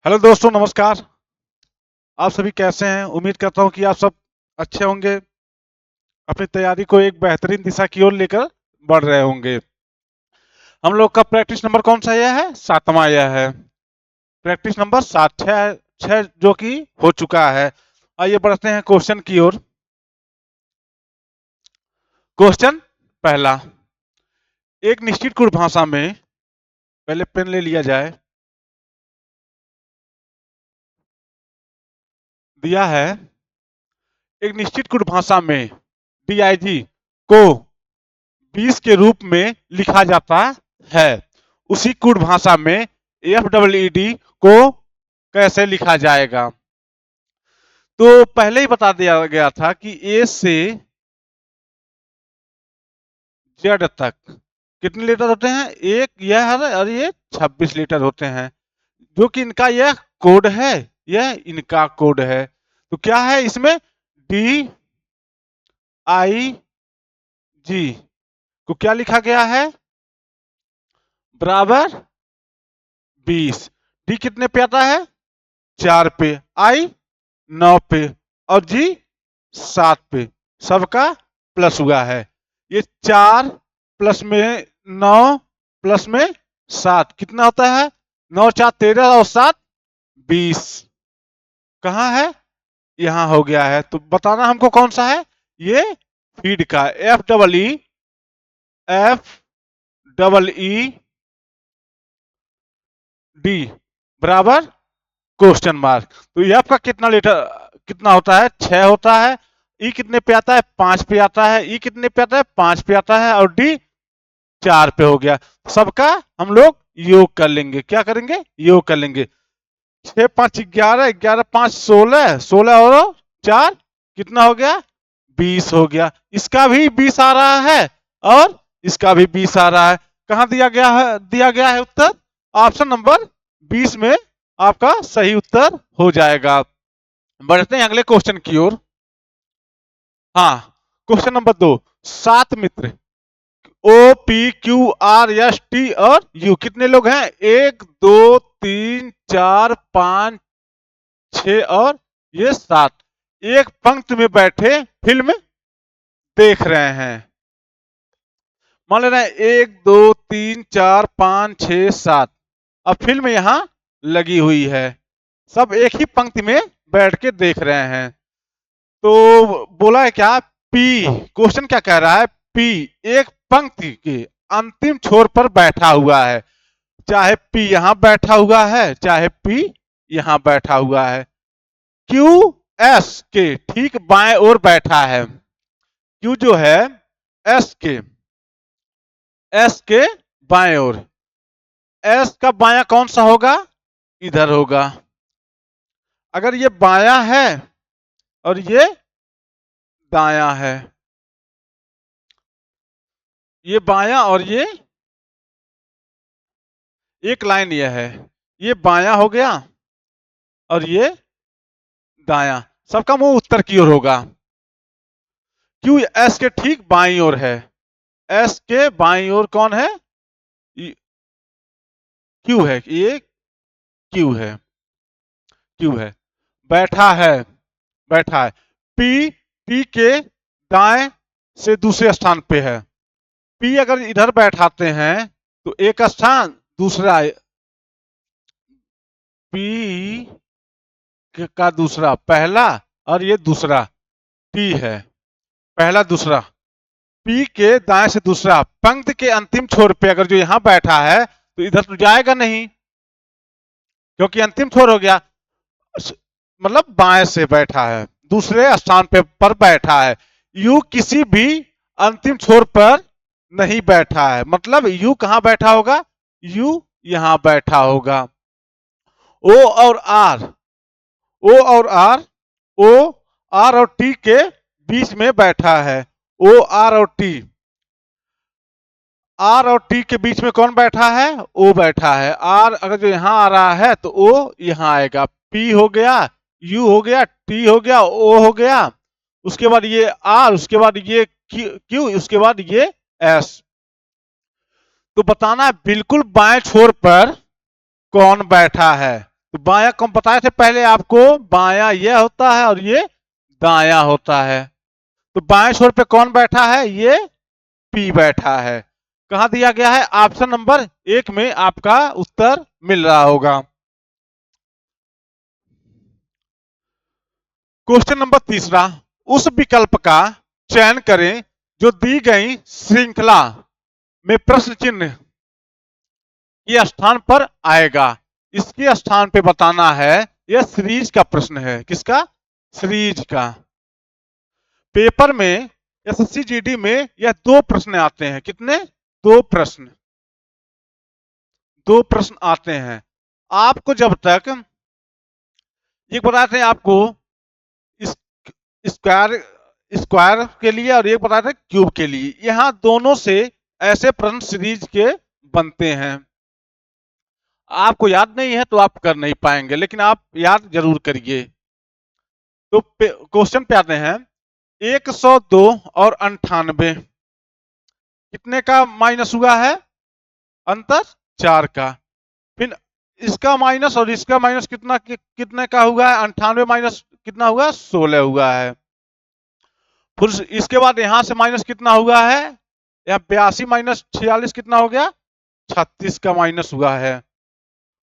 Hello दोस्तों, नमस्कार। आप सभी कैसे हैं? उम्मीद करता हूं कि आप सब अच्छे होंगे। अपनी तैयारी को एक बेहतरीन दिशा की ओर लेकर बढ़ रहे होंगे। हम लोग का प्रैक्टिस नंबर कौन सा यह है? 7वां यह है। प्रैक्टिस नंबर 7, छह छह जो कि हो चुका है। आइए बढ़ते हैं क्वेश्चन की ओर। क्वेश्चन पहला, एक निश्चित कुट भाषा में, पहले पेन ले लिया जाए, दिया है एक निश्चित कुट भाषा में DIG को 20 के रूप में लिखा जाता है। उसी कुट भाषा में FEED को कैसे लिखा जाएगा? तो पहले ही बता दिया गया था कि A से Z तक कितने लीटर होते हैं? एक यह है और ये 26 लीटर होते हैं, जो कि इनका यह कोड है, यह इनका कोड है। तो क्या है इसमें? DIG को क्या लिखा गया है? बराबर 20। डी कितने पे आता है? 4 पे, आई 9 पे और जी 7 पे। सबका प्लस हुआ है। ये 4 प्लस में 9 प्लस में 7 कितना होता है? 9 4 13 और 7 20। कहाँ है? यहाँ हो गया है। तो बताना हमको कौन सा है? ये फीड का FEED बराबर क्वेश्चन मार्क। तो ये आपका कितना लीटर कितना होता है? 6 होता है। ई कितने पे आता है? 5 पे आता है। ई कितने पे आता है? 5 पे आता है। और डी 4 पे हो गया। सबका हम लोग योग कर लेंगे। क्या करेंगे? योग कर लेंगे। 6 5 11, 11 5 16, 16 और 4 कितना हो गया? 20 हो गया। इसका भी 20 आ रहा है और इसका भी 20 आ रहा है। कहाँ दिया गया है? दिया गया है उत्तर ऑप्शन नंबर 20 में आपका सही उत्तर हो जाएगा। बढ़ते हैं अगले क्वेश्चन की ओर। हाँ, क्वेश्चन नंबर 2, 7 मित्र OPQRST और U कितने लोग हैं? 1 2 3 4 5 6 और ये 7 एक पंक्ति में बैठे फिल्म देख रहे हैं। मान ले रहे हैं 1 2 3 4 5 6 7। अब फिल्म यहां लगी हुई है। सब एक ही पंक्ति में बैठ के देख रहे हैं। तो बोला है क्या? पी, क्वेश्चन क्या कह रहा है? पी एक पंक्ति के अंतिम छोर पर बैठा हुआ है। चाहे पी यहां बैठा हुआ है, चाहे पी यहां बैठा हुआ है। क्यू एस के ठीक बाएं ओर बैठा है। क्यू जो है एस के बाएं ओर। एस का बायां कौन सा होगा? इधर होगा। अगर ये बायां है और ये दायां है, ये बायां और ये एक लाइन ये है, ये बायां हो गया और ये दायां। सबका मुंह उत्तर की ओर होगा। क्यू एस के ठीक बाईं ओर है। एस के बाईं ओर कौन है? क्यू है। ये क्यू है, क्यू है। बैठा है, बैठा है। पी पी के दाएं से दूसरे स्थान पे है। पी अगर इधर बैठाते हैं तो एक स्थान, दूसरा पी का दूसरा, पहला और ये दूसरा टी है। पहला दूसरा, पी के दाएं से दूसरा। पंक्ति के अंतिम छोर पे अगर जो यहां बैठा है तो इधर तो जाएगा नहीं, क्योंकि अंतिम छोर हो गया। मतलब बाएं से बैठा है, दूसरे स्थान पे पर बैठा है। यू किसी भी अंतिम छोर पर नहीं बैठा है। मतलब यू कहां बैठा होगा? यू यहां बैठा होगा। ओ और आर, ओ और आर, ओ आर और टी के बीच में बैठा है। ओ आर और टी, आर और टी के बीच में कौन बैठा है? ओ बैठा है। आर अगर जो यहां आ रहा है तो ओ यहां आएगा। पी हो गया, यू हो गया, टी हो गया, ओ हो गया। उसके बाद ये आर, उसके बाद ये क्यू, उसके बाद ये एस। तो बताना है बिल्कुल बाएं छोर पर कौन बैठा है। तो बायां कौन बताए थे पहले आपको, बायां ये होता है और ये दायां होता है। तो बाएं छोर पे कौन बैठा है, ये पी बैठा है। कहां दिया गया है, ऑप्शन नंबर 1 में आपका उत्तर मिल रहा होगा। क्वेश्चन नंबर 3, उस विकल्प का चयन करें जो दी गई श्रृंखला में प्रश्न चिन्ह के स्थान पर आएगा। इसके स्थान पे बताना है, यह सीरीज का प्रश्न है। किसका, सीरीज का। पेपर में एसएससी जीडी में यह 2 प्रश्न आते हैं। कितने, 2 प्रश्न, 2 प्रश्न आते हैं। आपको जब तक एक बताते हैं आपको स्क्वायर, स्क्वायर के लिए, और एक बताते हैं क्यूब के लिए। यहां दोनों से ऐसे प्रश्न सीरीज के बनते हैं। आपको याद नहीं है तो आप कर नहीं पाएंगे, लेकिन आप याद जरूर करिए। तो क्वेश्चन पे आते हैं। 102 और 98 कितने का माइनस हुआ है, अंतर 4 का। फिर इसका माइनस और इसका माइनस कितना कितने का हुआ है, 98 माइनस कितना हुआ, 16 हुआ है। फिर इसके बाद यहां से माइनस कितना हुआ है, यहाँ 82 माइनस 46 कितना हो गया, 36 का माइनस हुआ है।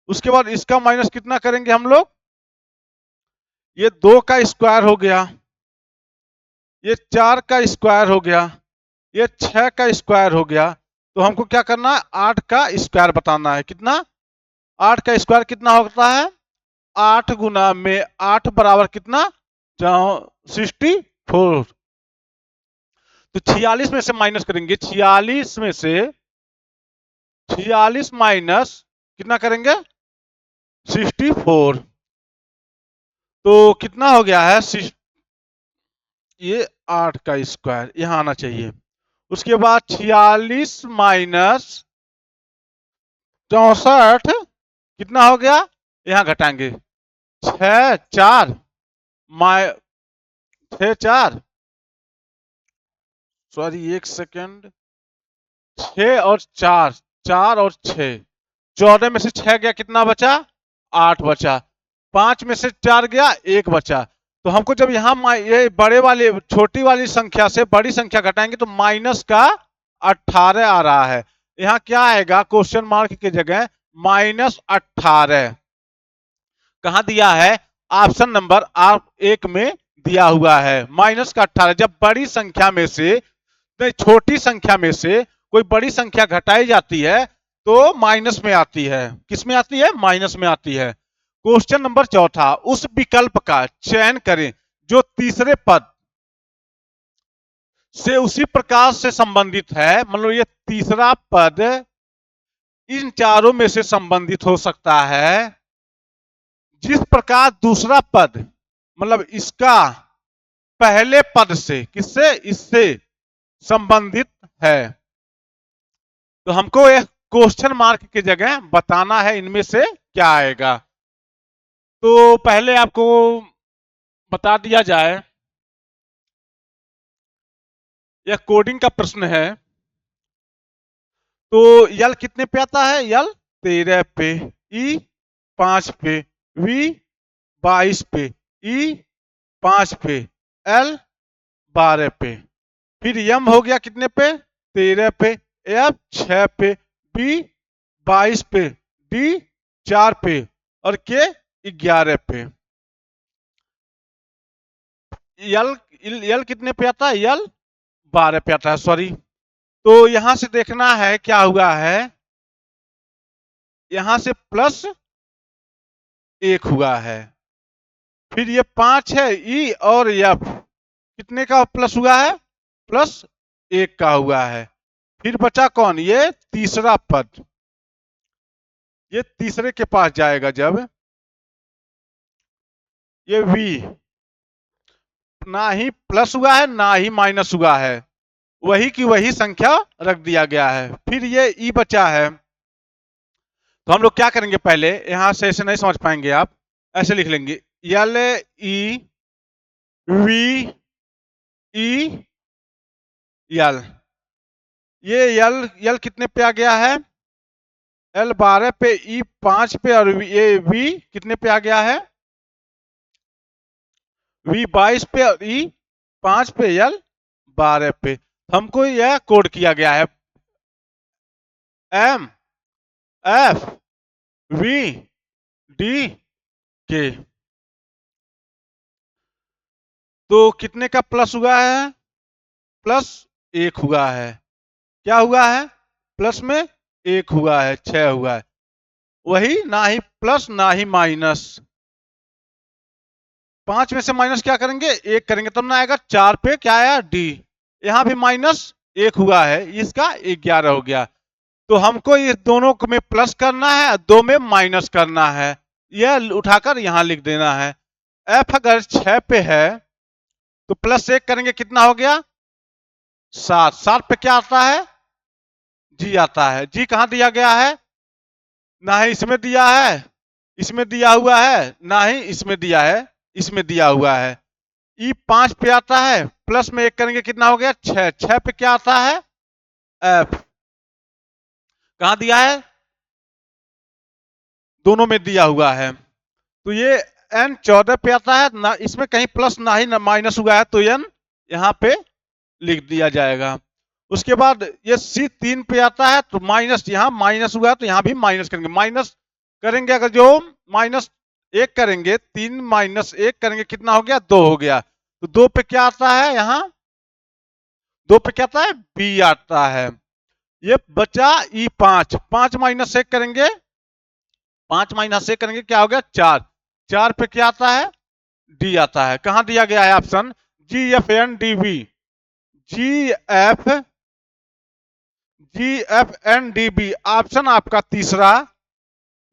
उसके बाद इसका माइनस कितना करेंगे हम लोग, ये 2 का स्क्वायर हो गया, ये 4 का स्क्वायर हो गया, ये 6 का स्क्वायर हो गया। तो हमको क्या करना है, 8 का स्क्वायर बताना है। कितना, 8 का स्क्वायर कितना होता है, 8 गुना में 8 बराबर कितना, 64। तो 46 में से माइनस करेंगे, 46 माइनस कितना करेंगे, 64। तो कितना हो गया है, ये 8 का स्क्वायर यहां आना चाहिए। उसके बाद 46 माइनस 64 कितना हो गया, यहां घटाएंगे, 6 4 माइ 6 4, सॉरी 1 सेकेंड, 6 और 4, 4 और 6, 14 में से 6 गया, कितना बचा, 8 बचा। 5 में से 4 गया, 1 बचा। तो हमको जब यहाँ ये बड़े वाली छोटी वाली संख्या से बड़ी संख्या घटाएंगे तो माइनस का 18 आ रहा है। यहाँ क्या आएगा, क्वेश्चन मार्क की जगह -18। कहां दिया है, ऑप्शन नंबर आप 1 में दिया हुआ है, माइनस का 18। जब बड़ी संख्या में से, नहीं छोटी संख्या में से कोई बड़ी संख्या घटाई जाती है तो माइनस में आती है। किस में आती है, माइनस में आती है। क्वेश्चन नंबर 4, उस विकल्प का चयन करें जो तीसरे पद से उसी प्रकार से संबंधित है। मतलब ये तीसरा पद इन चारों में से संबंधित हो सकता है जिस प्रकार दूसरा पद, मतलब इसका पहले पद से, किससे, इससे संबंधित है। तो हमको एक क्वेश्चन मार्क की जगह बताना है इनमें से क्या आएगा। तो पहले आपको बता दिया जाए, यह कोडिंग का प्रश्न है। तो यल कितने पे आता है, यल 13 पे, ई 5 पे, वी 22 पे, ई 5 पे, एल 12 पे। फिर यम हो गया कितने पे, 13 पे, एफ 6 पे, बी 22 पे, डी 4 पे और के 11 पे। यल यल कितने पे आता है, यल 12 पे आता है, सॉरी। तो यहां से देखना है क्या हुआ है, यहां से +1 हुआ है। फिर ये 5 है, ई और एफ कितने का प्लस हुआ है, +1 का हुआ है। फिर बचा कौन, ये तीसरा पद। ये तीसरे के पास जाएगा जब, ये वी ना ही प्लस हुआ है ना ही माइनस हुआ है, वही की वही संख्या रख दिया गया है। फिर ये ई बचा है। तो हम लोग क्या करेंगे, पहले यहां से ऐसे नहीं समझ पाएंगे आप, ऐसे लिख लेंगे, यल ई वी ई यल। ये यल यल कितने पे आ गया है, L 12 पे, E 5 पे और ये V कितने पे आ गया है? V 22 पे और E 5 पे, L 12 पे। हमको यह कोड किया गया है M F V D K। तो कितने का प्लस हुआ है? प्लस 1 हुआ है। क्या हुआ है? प्लस में 1 हुआ है, 6 हुआ है। वही, ना ही प्लस ना ही माइनस। 5 में से माइनस क्या करेंगे? 1 करेंगे, तब ना आएगा 4 पे क्या आया? D। यहां भी माइनस 1 हुआ है, इसका 11 हो गया। तो हमको ये दोनों में प्लस करना है, 2 में माइनस करना है। यह उठाकर यहां लिख देना है। F अगर 6 पे है तो प्लस 1 करेंगे, कितना हो गया? 7। 7 पे क्या आता है? G आता है। G कहां दिया गया है? ना ही इसमें दिया है, इसमें दिया हुआ है, ना ही इसमें दिया है, इसमें दिया हुआ है। E 5 पे आता है, प्लस में 1 करेंगे, कितना हो गया? 6। 6 पे क्या आता है? F कहां दिया है? दोनों में दिया हुआ है। तो ये N 14 पे आता है, ना इसमें कहीं प्लस ना ही ना माइनस हुआ है, तो N यहाँ पे लिख दिया जाएगा। उसके बाद ये C 3 पे आता है, तो माइनस, यहाँ माइनस हुआ है तो यहाँ भी माइनस करेंगे। माइनस करेंगे, अगर जो माइनस 1 करेंगे, 3 माइनस 1 करेंगे, कितना हो गया? 2 हो गया। तो 2 पे क्या आता है? यहाँ 2 पे क्या आता है? B आता है। ये बचा E 5। 5 माइनस 1 करेंगे, 5 माइनस 1 करेंगे, क्या हो गया? 4। 4 पे क्या आता है? D आता है। कहां दिया गया है ऑप्शन? GFNDB। GFNDB ऑप्शन आपका तीसरा,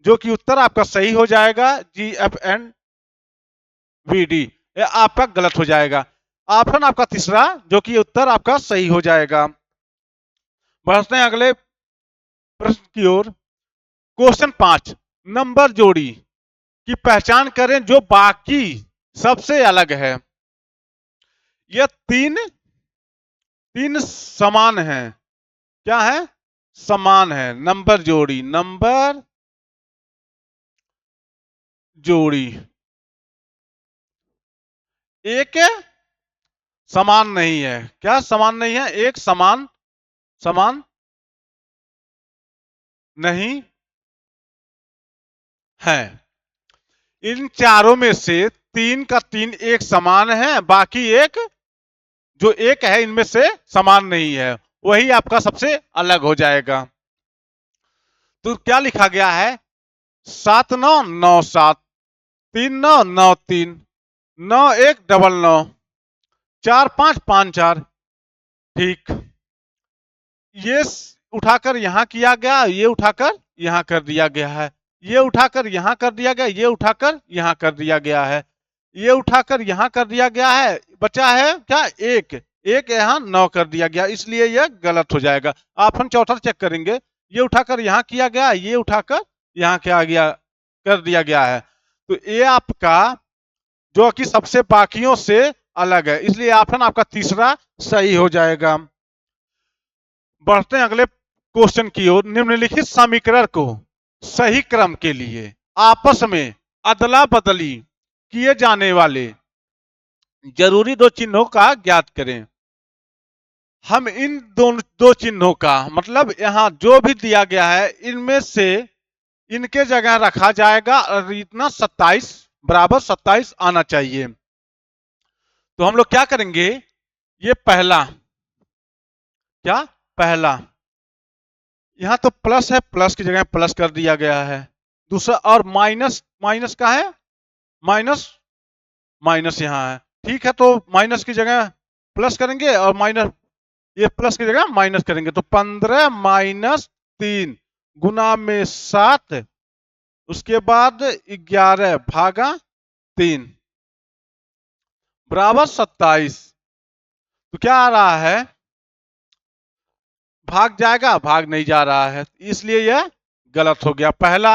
जो कि उत्तर आपका सही हो जाएगा। GFNVD ये आपका गलत हो जाएगा। ऑप्शन आपका तीसरा, जो कि उत्तर आपका सही हो जाएगा। बढ़ते हैं अगले प्रश्न की ओर। क्वेश्चन 5, नंबर जोड़ी की पहचान करें जो बाकी सबसे अलग है। यह तीन तीन समान है। क्या है? समान है। नंबर जोड़ी, नंबर जोड़ी एक समान नहीं है। क्या समान नहीं है? एक समान समान नहीं है। इन चारों में से 3 का 3 एक समान है, बाकी एक जो एक है इनमें से समान नहीं है, वही आपका सबसे अलग हो जाएगा। तो क्या लिखा गया है? 7 9 9 7, 3 9 9 3, 9 1 9 9, 4 5 5 4। ठीक, ये उठाकर यहां किया गया, ये उठाकर यहां कर दिया गया है, ये उठाकर यहां कर दिया गया, ये उठाकर यहां कर दिया गया है, ये उठाकर यहां कर दिया गया है। बचा है क्या? एक। एक यहां 9 कर दिया गया, इसलिए यह गलत हो जाएगा। ऑप्शन चौथा चेक करेंगे। ये उठाकर यहां किया गया, ये उठाकर यहां किया गया, कर दिया गया है। तो ये आपका जो कि सबसे बाकियों से अलग है, इसलिए ऑप्शन आपका तीसरा सही हो जाएगा। बढ़ते हैं अगले क्वेश्चन की ओर। निम्नलिखित समीकरण को सही क्रम के लिए आपस में अदला बदली किए जाने वाले जरूरी दो चिन्हों का ज्ञात करें। हम इन दो चिन्हों का मतलब यहां जो भी दिया गया है, इनमें से इनके जगह रखा जाएगा और इतना 27 बराबर 27 आना चाहिए। तो हम लोग क्या करेंगे? ये पहला, क्या पहला, यहां तो प्लस है, प्लस की जगह प्लस कर दिया गया है। दूसरा, और माइनस, माइनस का है, माइनस, माइनस यहां है। ठीक है, तो माइनस की जगह प्लस करेंगे और माइनस, ये प्लस की जगह माइनस करेंगे। तो 15 माइनस 3 गुना में 7, उसके बाद 11 भागा 3 बराबर 27। तो क्या आ रहा है? भाग जाएगा? भाग नहीं जा रहा है, इसलिए यह गलत हो गया। पहला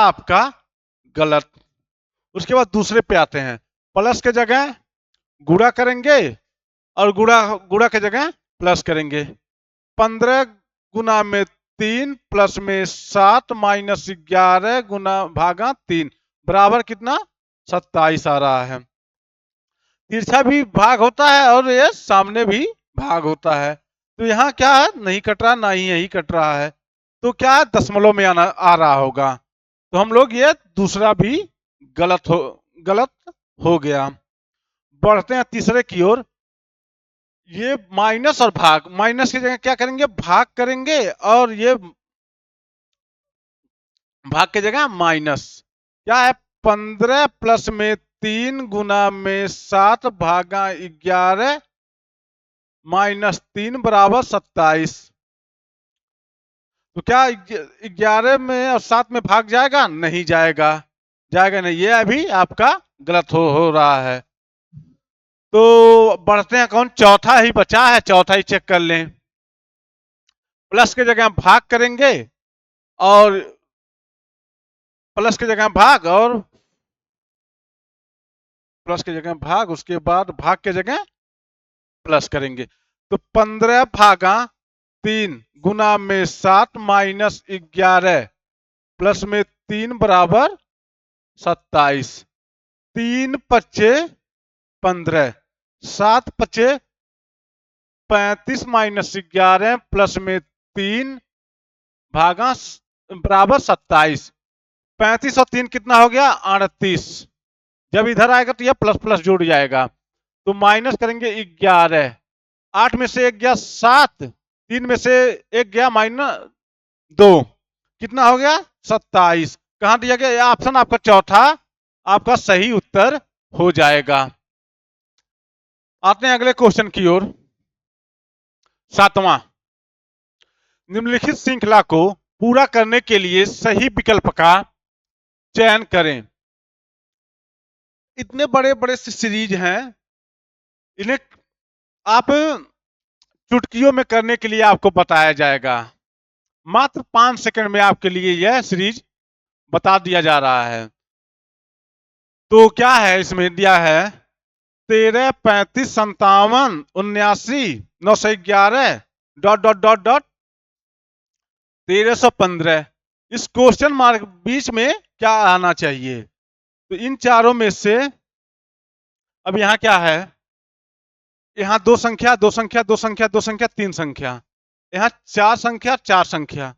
आपका गलत। उसके बाद दूसरे पे आते हैं। प्लस के जगह गुणा करेंगे और गुणा गुणा के जगह प्लस करेंगे। 15 गुना में 3 प्लस में 7 माइनस 11 गुना भागा 3 बराबर कितना 27 आ रहा है। तिरछा भी भाग होता है और ये सामने भी भाग होता है। तो यहाँ क्या है, नहीं कट रहा, ना ही यही कट रहा है, तो क्या है दशमलव में आ रहा होगा। तो हम लोग ये दूसरा भी गलत हो गया। बढ़ते हैं तीसरे की ओर। ये माइनस और भाग, माइनस की जगह क्या करेंगे, भाग करेंगे, और ये भाग की जगह माइनस। क्या है, 15 प्लस में 3 गुना में 7 भागा 11 माइनस 3 बराबर 27। तो क्या 11 में और 7 में भाग जाएगा, नहीं जाएगा, जाएगा नहीं, ये अभी आपका गलत हो रहा है। तो बढ़ते हैं, कौन चौथा ही बचा है, चौथा ही चेक कर लें। प्लस की जगह भाग करेंगे, और प्लस की जगह भाग, और प्लस की जगह भाग, उसके बाद भाग की जगह प्लस करेंगे। तो 15 भागा 3 गुना में 7 माइनस 11 प्लस में 3 बराबर 27। 3 पच्चे 15, 7 पच्चे 35 माइनस 11 प्लस में 3 भागा बराबर 27। 35 और 3 कितना हो गया, 38। जब इधर आएगा तो यह प्लस प्लस जुड़ जाएगा। तो माइनस करेंगे 11, 8 में से 1 गया 7, 3 में से 1 गया माइनस 2, कितना हो गया 27। कहां दिया गया, यह ऑप्शन आपका चौथा आपका सही उत्तर हो जाएगा। आते हैं अगले क्वेश्चन की ओर। 7वां, निम्नलिखित श्रृंखला को पूरा करने के लिए सही विकल्प का चयन करें। इतने बड़े बड़े सीरीज हैं, इन्हें आप चुटकियों में करने के लिए आपको बताया जाएगा। मात्र 5 सेकंड में आपके लिए यह सीरीज बता दिया जा रहा है। तो क्या है, इसमें दिया है 13 35 57 79 911 डॉट डॉट डॉट डॉट 1315। इस क्वेश्चन मार्क बीच में क्या आना चाहिए। तो इन चारों में से अब यहाँ क्या है, यहाँ दो संख्या दो संख्या दो संख्या दो संख्या 3 संख्या, यहाँ 4 संख्या 4 संख्या।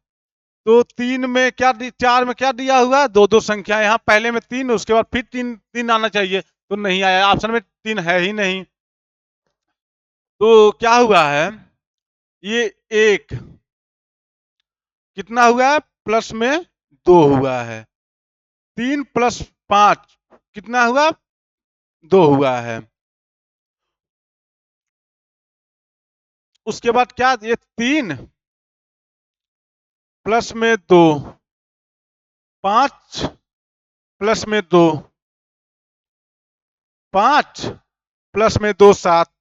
तो 3 में क्या 4 में क्या दिया हुआ है, दो दो संख्या, यहाँ पहले में 3 उसके बाद फिर 3 3 आना चाहिए, तो नहीं आया, ऑप्शन में 3 है ही नहीं। तो क्या हुआ है, ये 1 कितना हुआ है, प्लस में 2 हुआ है। 3 प्लस 5 कितना हुआ, 2 हुआ है। उसके बाद क्या, ये 3 प्लस में 2, 5 प्लस में 2, 5 प्लस में 2 7,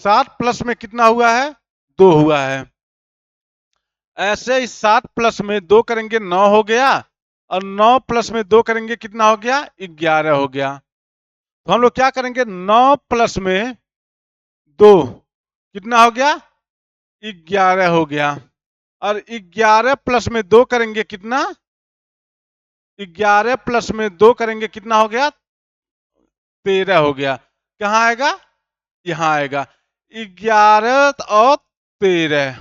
7 प्लस में कितना हुआ है, 2 हुआ है। ऐसे ही 7 प्लस में 2 करेंगे 9 हो गया, और 9 प्लस में 2 करेंगे कितना हो गया, 11 हो गया। तो हम लोग क्या करेंगे, 9 प्लस में 2 कितना हो गया, 11 हो गया, और 11 प्लस में 2 करेंगे कितना, 11 प्लस में 2 करेंगे कितना हो गया, 13 हो गया। कहाँ आएगा, यहां आएगा 11 और 13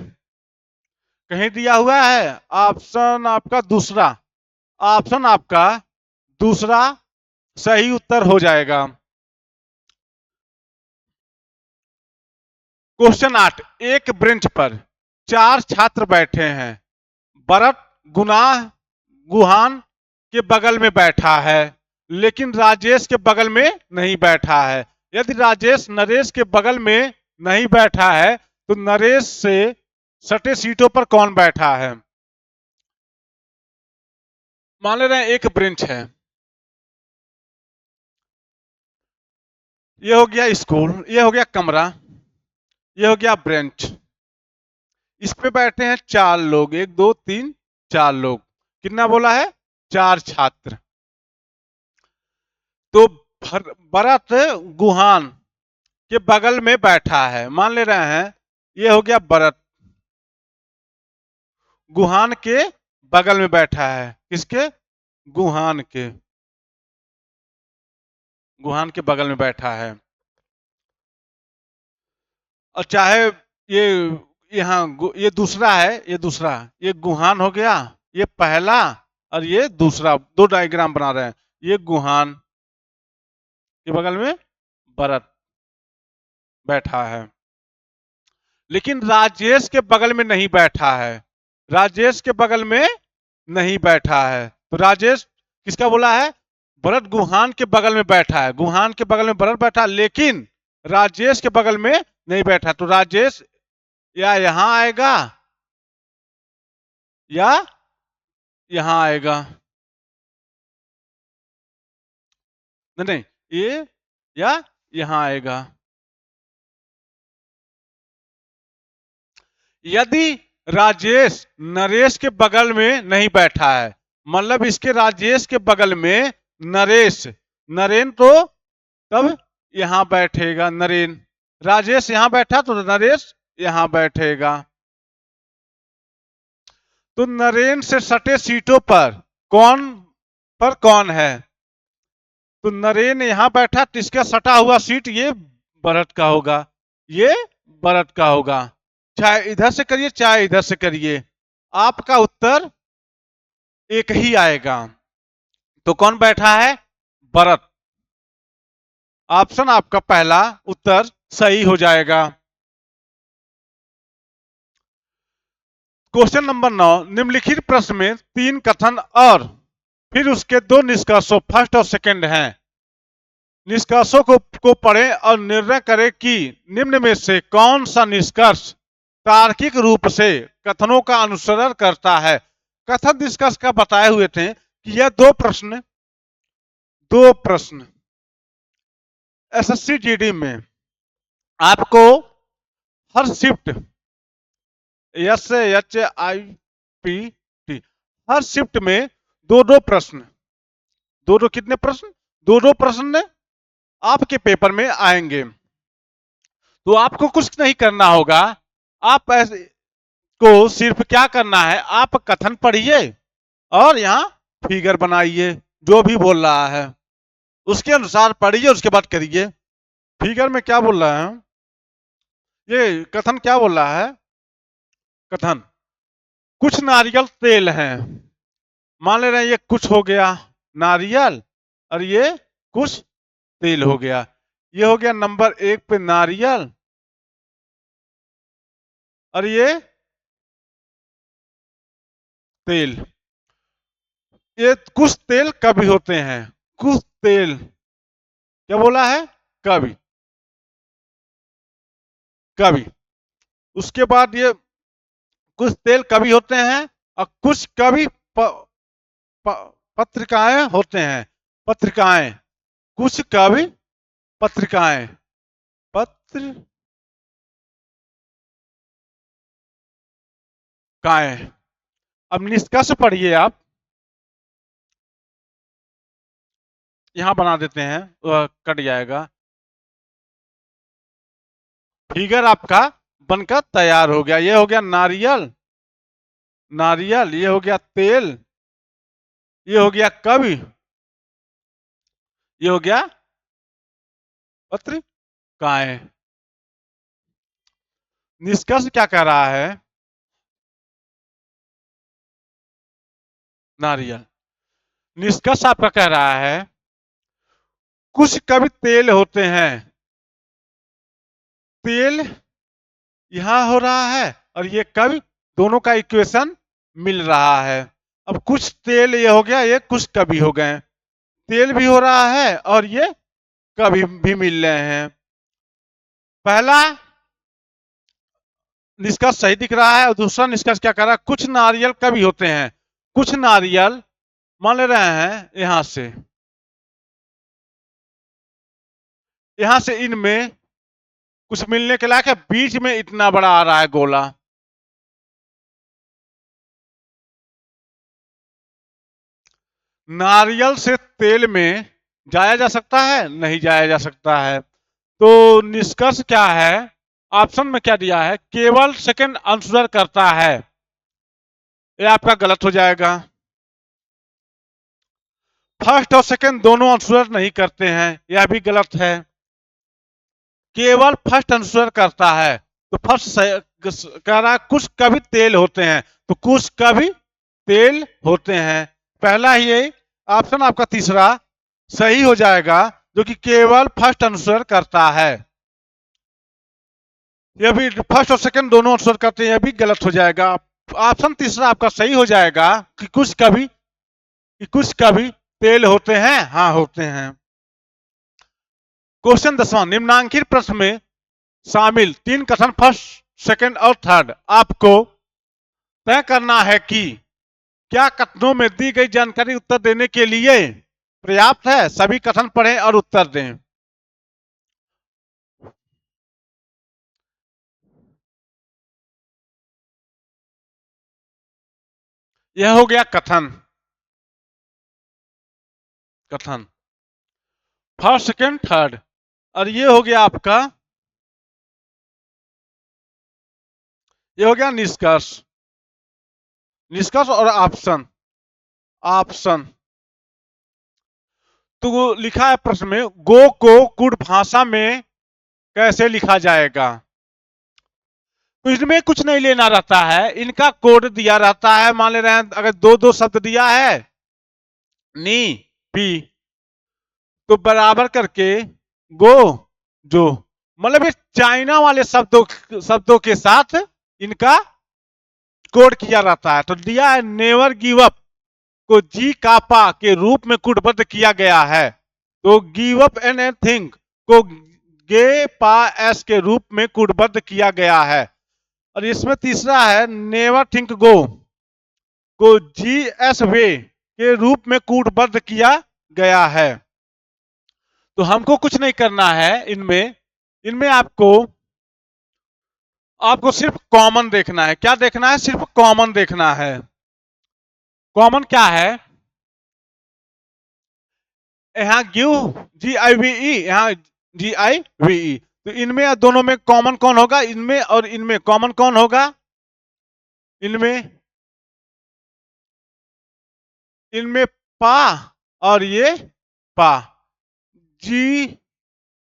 कहीं दिया हुआ है, ऑप्शन आपका दूसरा, ऑप्शन आपका दूसरा सही उत्तर हो जाएगा। क्वेश्चन 8, एक बेंच पर 4 छात्र बैठे हैं। भरत गुहान के बगल में बैठा है, लेकिन राजेश के बगल में नहीं बैठा है। यदि राजेश नरेश के बगल में नहीं बैठा है, तो नरेश से सटे सीटों पर कौन बैठा है। मान ले रहे हैं एक बेंच है, ये हो गया स्कूल, ये हो गया कमरा, ये हो गया बेंच। इस पे बैठे हैं 4 लोग, 1 2 3 4 लोग। कितना बोला है, 4 छात्र। तो भरत गुहान के बगल में बैठा है, मान ले रहे हैं ये हो गया भरत, गुहान के बगल में बैठा है। किसके? गुहान के। गुहान के बगल में बैठा है। और चाहे ये यहाँ ये दूसरा है, ये दूसरा, ये गुहान हो गया, ये पहला, और ये दूसरा, दो डायग्राम बना रहे हैं। ये गुहान के बगल में भरत बैठा है, लेकिन राजेश के बगल में नहीं बैठा है। राजेश के बगल में नहीं बैठा है। तो राजेश किसका बोला है? भरत गुहान के बगल में बैठा है। गुहान के बगल में भरत बैठा, लेकिन राजेश के बगल में नहीं बैठा। तो राजेश या यहां आएगा या यहां आएगा। नहीं नहीं, ये या यहां आएगा। यदि राजेश नरेश के बगल में नहीं बैठा है, मतलब इसके राजेश के बगल में नरेश, नरेन तो तब यहां बैठेगा नरेन। राजेश यहां बैठा तो नरेश यहां बैठेगा। तो नरेन से सटे सीटों पर कौन है? तो नरेन यहां बैठा तो इसका सटा हुआ सीट ये भरत का होगा, ये भरत का होगा। चाहे इधर से करिए चाहे इधर से करिए, आपका उत्तर एक ही आएगा। तो कौन बैठा है? भरत। ऑप्शन आपका पहला उत्तर सही हो जाएगा। क्वेश्चन नंबर 9, निम्नलिखित प्रश्न में 3 कथन और फिर उसके 2 निष्कर्षों फर्स्ट और सेकंड हैं। निष्कर्षों को पढ़ें और निर्णय करें कि निम्न में से कौन सा निष्कर्ष तार्किक रूप से कथनों का अनुसरण करता है। कथन निष्कर्ष का बताए हुए थे कि यह दो प्रश्न एसएससी जीडी में आपको हर शिफ्ट SHIPT हर शिफ्ट में दो प्रश्न, दो कितने प्रश्न? दो प्रश्न आपके पेपर में आएंगे। तो आपको कुछ नहीं करना होगा, आप ऐसे को सिर्फ क्या करना है, आप कथन पढ़िए और यहाँ फिगर बनाइए, जो भी बोल रहा है उसके अनुसार पढ़िए, उसके बाद करिए। फिगर में क्या बोल रहा है, ये कथन क्या बोल रहा है? कथन, कुछ नारियल तेल है। मान ले रहे हैं ये कुछ हो गया नारियल और ये कुछ तेल हो गया। ये हो गया नंबर 1 पे नारियल और ये तेल। ये कुछ तेल कभी होते हैं, कुछ तेल क्या बोला है? कभी, कभी। उसके बाद ये कुछ तेल कभी होते हैं और कुछ कभी पत्रिकाएं होते हैं। पत्रिकाएं, कुछ कभी पत्रिकाएं, पत्रिकाएं। अब निष्कर्ष पढ़िए आप, यहां बना देते हैं, कट जाएगा। फिगर आपका बनकर तैयार हो गया। ये हो गया नारियल, नारियल, ये हो गया तेल, ये हो गया कवि, ये हो गया पत्रिकाएं। निष्कर्ष क्या कह रहा है? नारियल। निष्कर्ष आपका कह रहा है कुछ कवि तेल होते हैं। तेल यहां हो रहा है और ये कवि, दोनों का इक्वेशन मिल रहा है। अब कुछ तेल ये हो गया, ये कुछ कवि हो गए। तेल भी हो रहा है और ये कवि भी मिल रहे हैं। पहला निष्कर्ष सही दिख रहा है और दूसरा निष्कर्ष क्या कर रहा है? कुछ नारियल कभी होते हैं। कुछ नारियल मान ले रहे हैं यहां से इनमें कुछ मिलने के लायक है, बीच में इतना बड़ा आ रहा है गोला। नारियल से तेल में जाया जा सकता है? नहीं जाया जा सकता है। तो निष्कर्ष क्या है? ऑप्शन में क्या दिया है? केवल सेकंड आंसर करता है। ये आपका गलत हो जाएगा। फर्स्ट और सेकंड दोनों अनुसरण नहीं करते हैं, यह भी गलत है। केवल फर्स्ट अनुसरण करता है। तो फर्स्ट कह रहा है कुछ का भी तेल होते हैं, तो कुछ का भी तेल होते हैं। पहला ही यही ऑप्शन आपका तीसरा सही हो जाएगा, जो कि केवल फर्स्ट अनुसरण करता है। यह भी फर्स्ट और सेकंड दोनों अनुसरण करते हैं, यह भी गलत हो जाएगा। ऑप्शन तीसरा आपका सही हो जाएगा कि कुछ का भी तेल होते हैं, हाँ होते हैं। क्वेश्चन 10वां, निम्नांकित प्रश्न में शामिल तीन कथन फर्स्ट, सेकंड और थर्ड आपको तय करना है कि क्या कथनों में दी गई जानकारी उत्तर देने के लिए पर्याप्त है। सभी कथन पढ़ें और उत्तर दें। यह हो गया कथन। कथन फर्स्ट, सेकंड, थर्ड। और ये हो गया आपका, ये हो गया निष्कर्ष। निष्कर्ष और ऑप्शन। ऑप्शन तो लिखा है प्रश्न में, गो को कुड़ भाषा में कैसे लिखा जाएगा। तो इसमें कुछ नहीं लेना रहता है, इनका कोड दिया रहता है। मान ले रहे हैं अगर दो दो शब्द दिया है, नी पी, तो बराबर करके गो जो, मतलब ये चाइना वाले शब्दों के साथ इनका कोड किया रहता है। तो दिया है नेवर गिव अप को जी कापा के रूप में कोडबद्ध किया गया है। तो गिव अप एनीथिंग को गे पा एस के रूप में कोडबद्ध किया गया है। और इसमें तीसरा है नेवर थिंक गो को जी एस वे के रूप में कूटबद्ध किया गया है। तो हमको कुछ नहीं करना है इनमें। इनमें आपको आपको सिर्फ कॉमन देखना है। क्या देखना है? सिर्फ कॉमन देखना है। कॉमन क्या है? यहाँ गिव जी आई वी ई, यहाँ जी आई वी ई। तो इनमें दोनों में कॉमन कौन होगा? इनमें और इनमें कॉमन कौन होगा? इनमें इनमें पा और ये पा। जी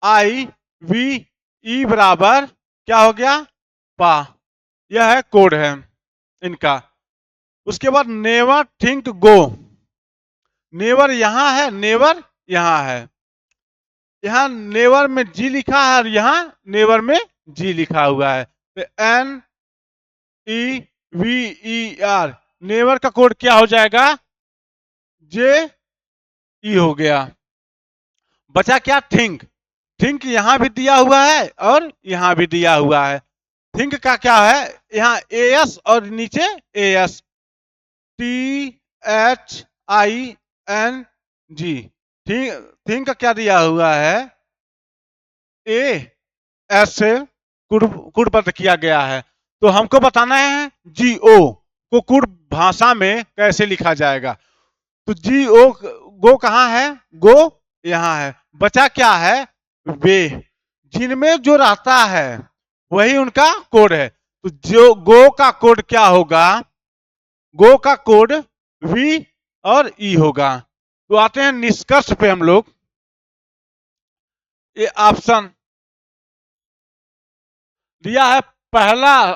आई वी ई बराबर क्या हो गया? पा। यह है कोड है इनका। उसके बाद नेवर थिंक गो। नेवर यहां है, नेवर यहां है। यहां नेवर में जी लिखा है और यहां नेवर में जी लिखा हुआ है। तो N E V E R, never का कोड क्या हो जाएगा? जे ई हो गया। बचा क्या? थिंक। थिंक यहां भी दिया हुआ है और यहां भी दिया हुआ है। थिंक का क्या है? यहाँ ए एस और नीचे A S. T H I N G. Think का क्या दिया हुआ है? ए एस से कुड़बद्ध किया गया है। तो हमको बताना है जी ओ को कुड़ भाषा में कैसे लिखा जाएगा। तो जी ओ गो कहाँ है? गो यहाँ है। बचा क्या है? वे। जिनमें जो रहता है वही उनका कोड है। तो जो गो का कोड क्या होगा? गो का कोड वी और ई होगा। तो आते हैं निष्कर्ष पे हम लोग। ये ऑप्शन दिया है पहला,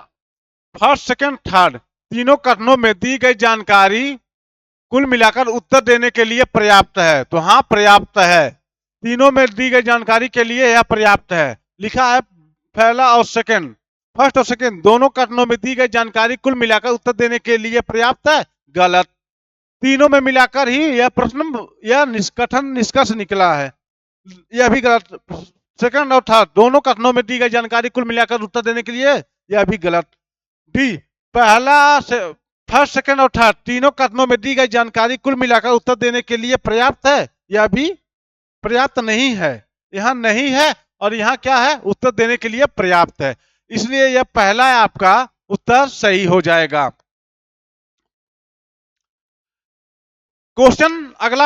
फर्स्ट, सेकंड, थर्ड तीनों कथनों में दी गई जानकारी कुल मिलाकर उत्तर देने के लिए पर्याप्त है। तो हाँ पर्याप्त है। तीनों में दी गई जानकारी के लिए यह पर्याप्त है। लिखा है पहला और सेकंड, फर्स्ट और सेकंड दोनों कथनों में दी गई जानकारी कुल मिलाकर उत्तर देने के लिए पर्याप्त है। गलत। तीनों में मिलाकर ही यह प्रश्न, यह कथन निष्कर्ष निकला है। यह भी गलत। सेकंड और थर्ड दोनों कथनों में दी गई जानकारी कुल मिलाकर उत्तर देने के लिए, यह भी गलत। डी, पहला से फर्स्ट, सेकंड और थर्ड तीनों कथनों में दी गई जानकारी कुल मिलाकर उत्तर देने के लिए पर्याप्त है, यह भी पर्याप्त नहीं है। यहां नहीं है और यहां क्या है? उत्तर देने के लिए पर्याप्त है। इसलिए यह पहला है आपका उत्तर सही हो जाएगा। क्वेश्चन अगला,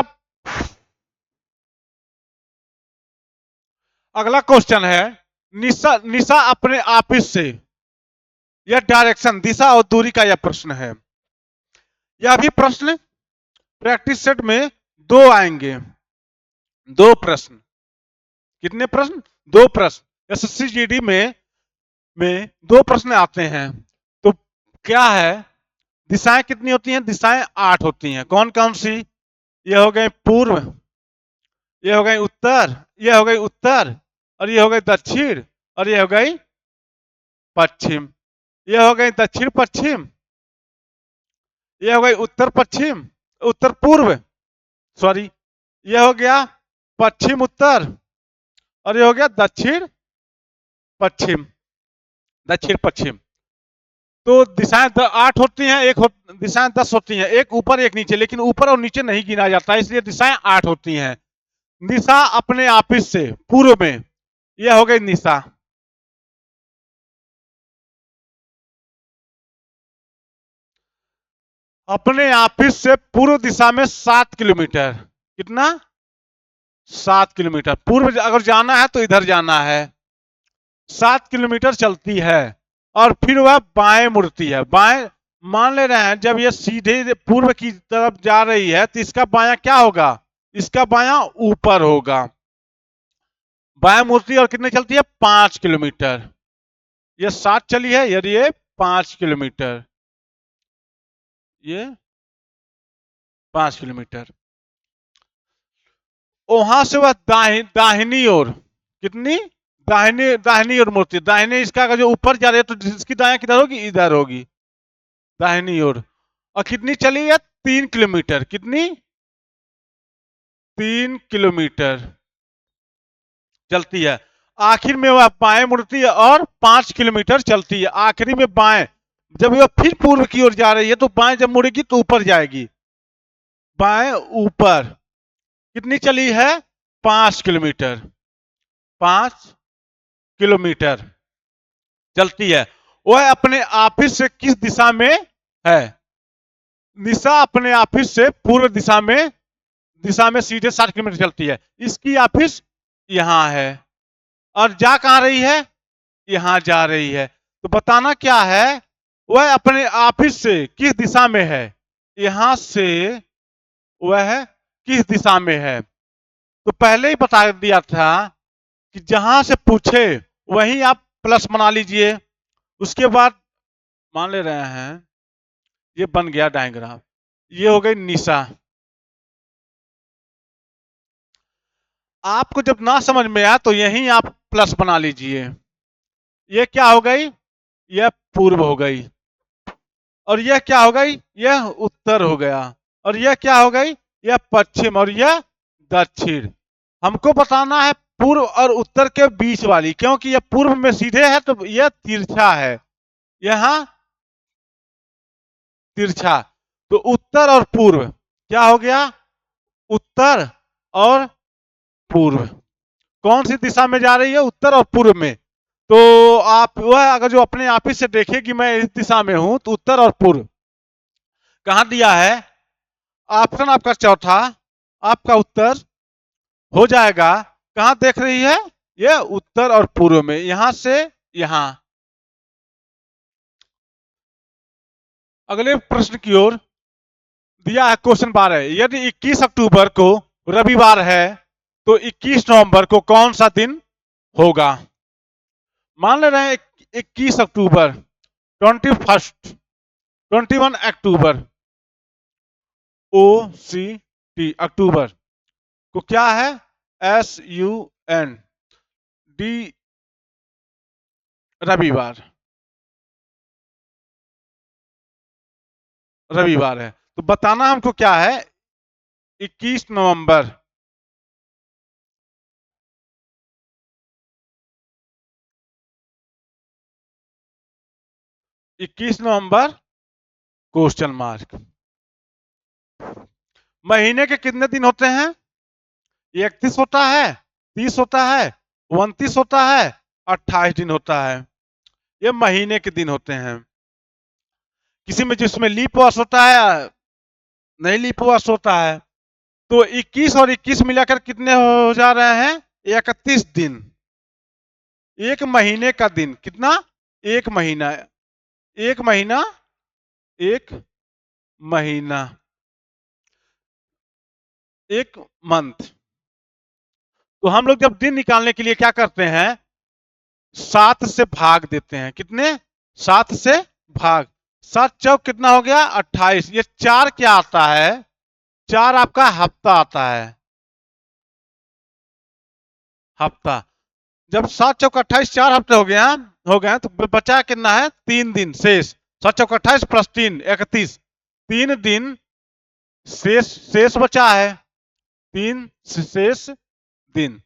अगला क्वेश्चन है, निशा निशा अपने ऑफिस से, यह डायरेक्शन दिशा और दूरी का यह प्रश्न है। यह भी प्रश्न प्रैक्टिस सेट में दो आएंगे, दो प्रश्न। कितने प्रश्न? दो प्रश्न। एसएससी जीडी में दो प्रश्न आते हैं। तो क्या है, दिशाएं कितनी होती हैं? दिशाएं 8 होती हैं। कौन कौन सी? ये हो गए पूर्व, ये हो गई उत्तर, ये हो गई उत्तर, और ये हो गई दक्षिण, और ये हो गई पश्चिम। ये हो गई दक्षिण पश्चिम, ये हो गई उत्तर पश्चिम, उत्तर पूर्व, सॉरी, ये हो गया पश्चिम उत्तर, और ये हो गया दक्षिण पश्चिम, दक्षिण पश्चिम। तो दिशाएं 8 होती हैं, दिशाएं 10 होती हैं, एक ऊपर एक नीचे, लेकिन ऊपर और नीचे नहीं गिना जाता, इसलिए दिशाएं 8 होती हैं। दिशा अपने ऑफिस से पूर्व में, यह हो गई दिशा। अपने ऑफिस से पूर्व दिशा में 7 किलोमीटर। कितना? 7 किलोमीटर। पूर्व अगर जाना है तो इधर जाना है, 7 किलोमीटर चलती है, और फिर वह बाएं मुड़ती है। बाएं मान ले रहे हैं, जब ये सीधे पूर्व की तरफ जा रही है तो इसका बायां क्या होगा? इसका बायां ऊपर होगा। बाएं मुड़ती और कितने चलती है? 5 किलोमीटर। ये 7 चली है, यदि ये 5 किलोमीटर, ये 5 किलोमीटर। वहां से वह दाहिनी ओर, कितनी? दाहिनी ओर मुड़ती है। दाहिने इसका अगर जो ऊपर जा रही है तो इसकी दाएं किधर होगी? इधर होगी, दाहिनी ओर। और कितनी चली है? 3 किलोमीटर। कितनी? 3 किलोमीटर चलती है। आखिर में वह बाएं मुड़ती है और 5 किलोमीटर चलती है। आखिरी में बाएं, जब वह फिर पूर्व की ओर जा रही है तो बाएं जब मुड़ेगी तो ऊपर जाएगी, बाएं ऊपर। कितनी चली है? 5 किलोमीटर। 5 किलोमीटर चलती है। वह अपने ऑफिस से किस दिशा में है? दिशा अपने ऑफिस से पूर्व दिशा में सीधे 60 किलोमीटर चलती है। इसकी ऑफिस यहां है, और जा कहां रही है? यहां जा रही है। तो बताना क्या है, वह अपने ऑफिस से किस दिशा में है? यहां से वह किस दिशा में है? तो पहले ही बता दिया था कि जहां से पूछे वहीं आप प्लस बना लीजिए। उसके बाद मान ले रहे हैं ये बन गया डायग्राम, ये हो गई निशा। आपको जब ना समझ में आया तो यहीं आप प्लस बना लीजिए। ये क्या हो गई? यह पूर्व हो गई। और यह क्या हो गई? यह उत्तर हो गया। और यह क्या हो गई? यह पश्चिम, और यह दक्षिण। हमको बताना है पूर्व और उत्तर के बीच वाली, क्योंकि यह पूर्व में सीधे है तो यह तिरछा है, यहां तिरछा। तो उत्तर और पूर्व क्या हो गया? उत्तर और पूर्व। कौन सी दिशा में जा रही है? उत्तर और पूर्व में। तो आप वह अगर जो अपने ऑफिस से देखे कि मैं इस दिशा में हूं तो उत्तर और पूर्व कहां दिया है? ऑप्शन आपका चौथा, आपका उत्तर हो जाएगा। कहां देख रही है? ये उत्तर और पूर्व में, यहां से यहां। अगले प्रश्न की ओर दिया है क्वेश्चन 12। यदि 21 अक्टूबर को रविवार है तो 21 नवंबर को कौन सा दिन होगा? मान ले रहे हैं 21 अक्टूबर, 21, 21 अक्टूबर, OCT अक्टूबर को क्या है? SUN, रविवार, रविवार है। तो बताना हमको क्या है? 21 नवंबर, 21 नवंबर क्वेश्चन मार्क। महीने के कितने दिन होते हैं? 31 होता है, 30 होता है, 29 होता है, 28 दिन होता है। ये महीने के दिन होते हैं। किसी में जिसमें लीप वर्ष होता है, नहीं लीप वर्ष होता है। तो 21 और 21 मिलाकर कितने हो जा रहे हैं? 31 दिन। एक महीने का दिन कितना? एक महीना, एक महीना, एक महीना, एक मंथ। तो हम लोग जब दिन निकालने के लिए क्या करते हैं, 7 से भाग देते हैं। कितने? 7 से भाग। 7 चौक कितना हो गया? 28। ये 4 क्या आता है? 4 आपका हफ्ता आता है, हफ्ता। जब 7 चौक 28, 4 हफ्ते हो गए तो बचा कितना है? 3 दिन शेष। 7 चौक 28 प्लस 3 31। 3 दिन शेष बचा है। 3 शेष दिन।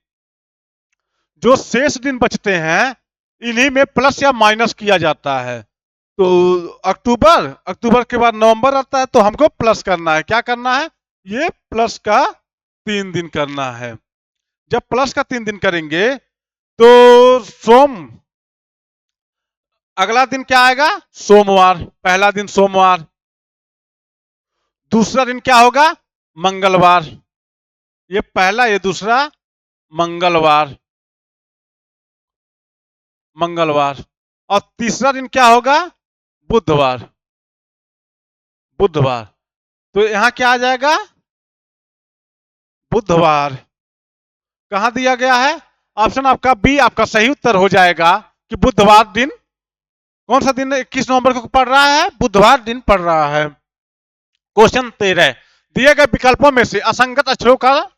जो शेष दिन बचते हैं इन्हीं में प्लस या माइनस किया जाता है। तो अक्टूबर के बाद नवंबर आता है, तो हमको प्लस करना है। क्या करना है? ये प्लस का 3 दिन करना है। जब प्लस का 3 दिन करेंगे तो सोम, अगला दिन क्या आएगा? सोमवार। पहला दिन सोमवार। दूसरा दिन क्या होगा? मंगलवार। ये पहला, ये दूसरा, मंगलवार, मंगलवार। और तीसरा दिन क्या होगा? बुधवार, बुधवार। तो यहां क्या आ जाएगा? बुधवार। कहां दिया गया है? ऑप्शन आपका बी आपका सही उत्तर हो जाएगा कि बुधवार दिन। कौन सा दिन 21 नवंबर को पड़ रहा है? बुधवार दिन पड़ रहा है। क्वेश्चन 13, दिए गए विकल्पों में से असंगत अक्षरों का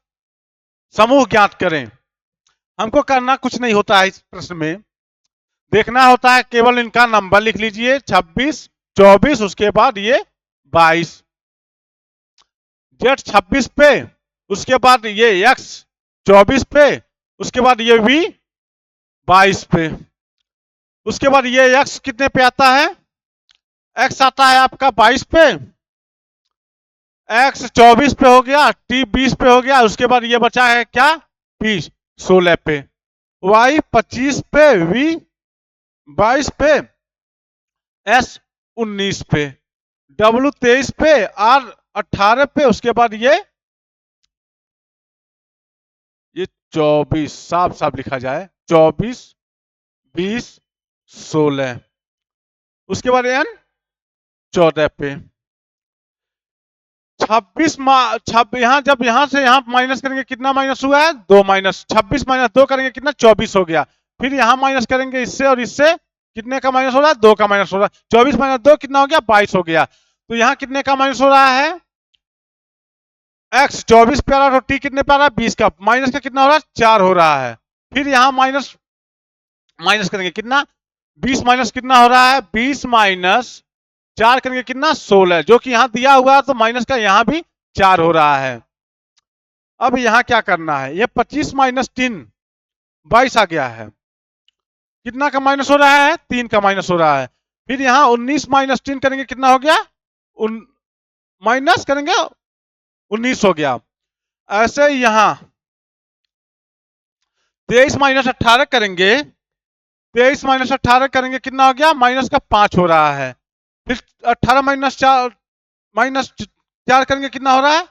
समूह ज्ञात करें। हमको करना कुछ नहीं होता है इस प्रश्न में, देखना होता है केवल इनका नंबर लिख लीजिए। 26, 24, उसके बाद ये 22। जेड 26 पे, उसके बाद ये एक्स 24 पे, उसके बाद ये वी 22 पे, उसके बाद ये एक्स कितने पे आता है? एक्स आता है आपका 22 पे, एक्स 24 पे हो गया, टी 20 पे हो गया, उसके बाद ये बचा है क्या? पी 16 पे, वाई 25 पे, वी 22 पे, एस 19 पे, डब्ल्यू 23 पे, आर 18 पे, उसके बाद ये 24 साफ साफ लिखा जाए 24, 20, 16, उसके बाद एन 14 पे। 26 यहाँ जब यहाँ से यहाँ माइनस करेंगे कितना माइनस हुआ है? 2 माइनस 26 माइनस 2 करेंगे कितना? 24 हो गया। फिर यहाँ माइनस करेंगे इससे और इससे, कितने का माइनस हो रहा है? 2 का माइनस हो रहा है। 24 माइनस 2 कितना हो गया? 22 हो गया। तो यहाँ कितने का माइनस हो रहा है? एक्स 24 पे आ रहा है, तो टी कितने पे आ रहा है? 20 का। माइनस का कितना हो रहा है? 4 हो रहा है। फिर यहाँ माइनस माइनस करेंगे कितना? 20 माइनस कितना हो रहा है? 20 माइनस 4 करेंगे कितना? 16, जो कि यहां दिया हुआ है, तो माइनस का यहां भी 4 हो रहा है। अब यहां क्या करना है? ये 25 माइनस 3 22 आ गया है। कितना का माइनस हो रहा है? 3 का माइनस हो रहा है। फिर यहाँ 19 माइनस 3 करेंगे कितना हो गया? माइनस करेंगे 19 हो गया। ऐसे ही यहां 23 माइनस 18 करेंगे, 23 माइनस 18 करेंगे कितना हो गया? माइनस का 5 हो रहा है। फिर 18 माइनस 4 करेंगे कितना हो रहा है?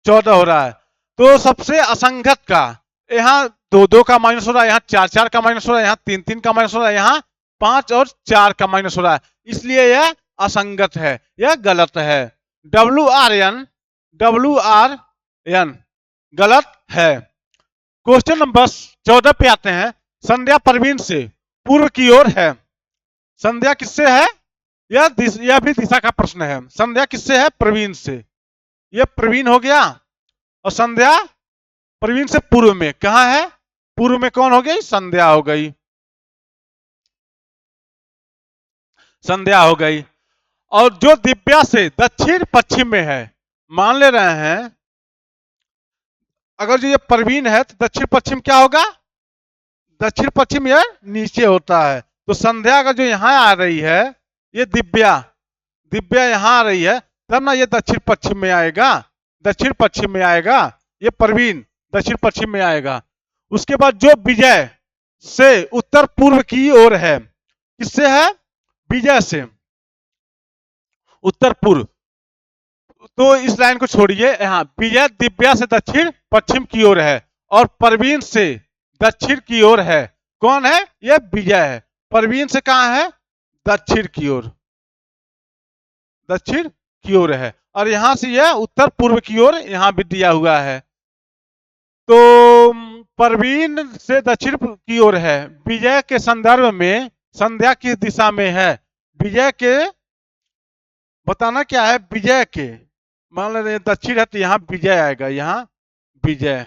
14 हो रहा है। तो सबसे असंगत का, यहाँ 2 का माइनस हो रहा है, यहाँ 4 का माइनस हो रहा है, यहाँ 3 का माइनस हो रहा है, यहाँ 5 और 4 का माइनस हो रहा है, इसलिए यह असंगत है, यह गलत है। WRN गलत है। क्वेश्चन नंबर 14 पे आते हैं। संध्या प्रवीण से पूर्व की ओर है। संध्या किससे है? यह भी दिशा का प्रश्न है। संध्या किससे है? प्रवीण से। यह प्रवीण हो गया, और संध्या प्रवीण से पूर्व में कहां है? पूर्व में कौन हो गई? संध्या हो गई, संध्या हो गई। और जो दिव्या से दक्षिण पश्चिम में है, मान ले रहे हैं अगर जो ये प्रवीण है तो दक्षिण पश्चिम क्या होगा? दक्षिण पश्चिम यह नीचे होता है। तो संध्या अगर जो यहां आ रही है, ये दिव्या, दिव्या यहां आ रही है, तब ना ये दक्षिण पश्चिम में आएगा, दक्षिण पश्चिम में आएगा। ये प्रवीण दक्षिण पश्चिम में आएगा। उसके बाद जो विजय से उत्तर पूर्व की ओर है, किससे है? विजय से उत्तर पूर्व। तो इस लाइन को छोड़िए, यहाँ विजय दिव्या से दक्षिण पश्चिम की ओर है, और प्रवीण से दक्षिण की ओर है। कौन है? ये विजय है। प्रवीण से कहां है? दक्षिण की ओर, दक्षिण की ओर है और यहां से यह उत्तर पूर्व की ओर यहां भी दिया हुआ है। तो परवीन से दक्षिण की ओर है। विजय के संदर्भ में संध्या किस दिशा में है? विजय के बताना क्या है? विजय के मान लें दक्षिण है तो यहाँ विजय आएगा, यहाँ विजय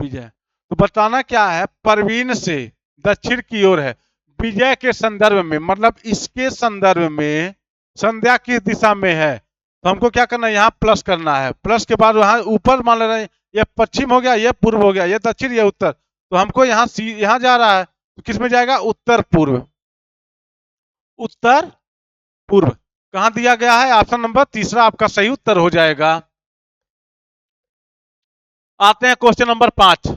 विजय। तो बताना क्या है? परवीन से दक्षिण की ओर है। विजय के संदर्भ में मतलब इसके संदर्भ में संध्या किस दिशा में है? तो हमको क्या करना है? यहाँ प्लस करना है। प्लस के बाद वहां ऊपर मान ले रहे हैं, ये पश्चिम हो गया, ये पूर्व हो गया, ये दक्षिण, ये उत्तर। तो हमको यहाँ यहाँ जा रहा है तो किस में जाएगा? उत्तर पूर्व। उत्तर पूर्व कहां दिया गया है? ऑप्शन नंबर तीसरा आपका सही उत्तर हो जाएगा। आते हैं क्वेश्चन नंबर 5।